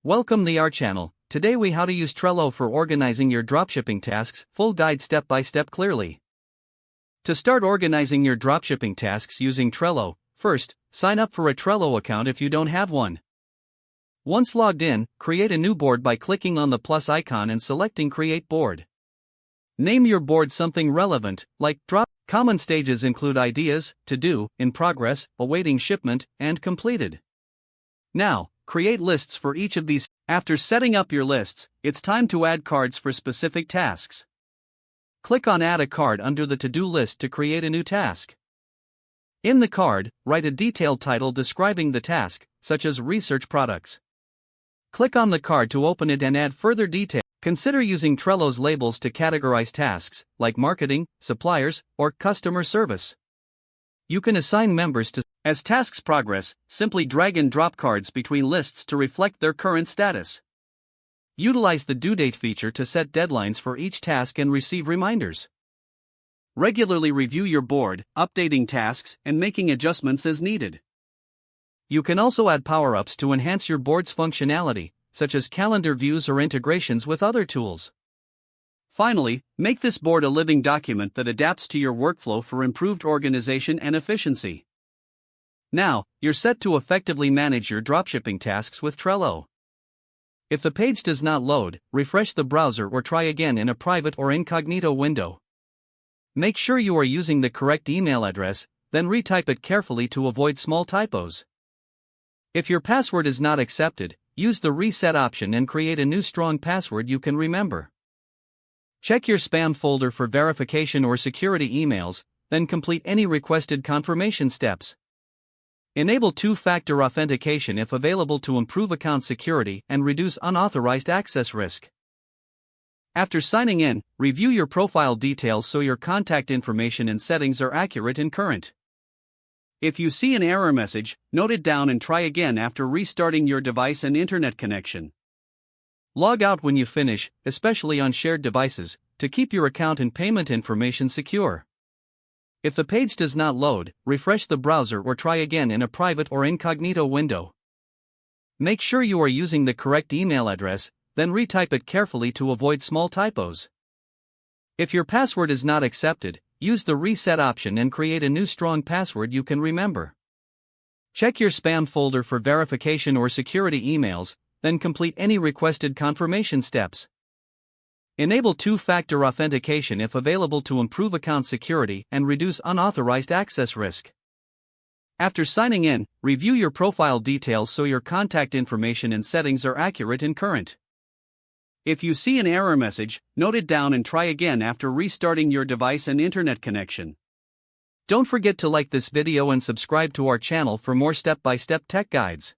Welcome to our channel. Today we how to use Trello for organizing your dropshipping tasks, full guide step by step clearly. To start organizing your dropshipping tasks using Trello, first, sign up for a Trello account if you don't have one. Once logged in, create a new board by clicking on the plus icon and selecting Create Board. Name your board something relevant, like drop. Common stages include ideas, to do, in progress, awaiting shipment, and completed. Now, create lists for each of these. After setting up your lists, it's time to add cards for specific tasks. Click on Add a card under the to-do list to create a new task. In the card, write a detailed title describing the task, such as Research Products. Click on the card to open it and add further detail. Consider using Trello's labels to categorize tasks, like marketing, suppliers, or customer service. You can assign members to. As tasks progress, simply drag and drop cards between lists to reflect their current status. Utilize the due date feature to set deadlines for each task and receive reminders. Regularly review your board, updating tasks and making adjustments as needed. You can also add power-ups to enhance your board's functionality, such as calendar views or integrations with other tools. Finally, make this board a living document that adapts to your workflow for improved organization and efficiency. Now, you're set to effectively manage your dropshipping tasks with Trello. If the page does not load, refresh the browser or try again in a private or incognito window. Make sure you are using the correct email address, then retype it carefully to avoid small typos. If your password is not accepted, use the reset option and create a new strong password you can remember. Check your spam folder for verification or security emails, then complete any requested confirmation steps. Enable two-factor authentication if available to improve account security and reduce unauthorized access risk. After signing in, review your profile details so your contact information and settings are accurate and current. If you see an error message, note it down and try again after restarting your device and internet connection. Log out when you finish, especially on shared devices, to keep your account and payment information secure. If the page does not load, refresh the browser or try again in a private or incognito window. Make sure you are using the correct email address, then retype it carefully to avoid small typos. If your password is not accepted, use the reset option and create a new strong password you can remember. Check your spam folder for verification or security emails, then complete any requested confirmation steps. Enable two-factor authentication if available to improve account security and reduce unauthorized access risk. After signing in, review your profile details so your contact information and settings are accurate and current. If you see an error message, note it down and try again after restarting your device and internet connection. Don't forget to like this video and subscribe to our channel for more step-by-step tech guides.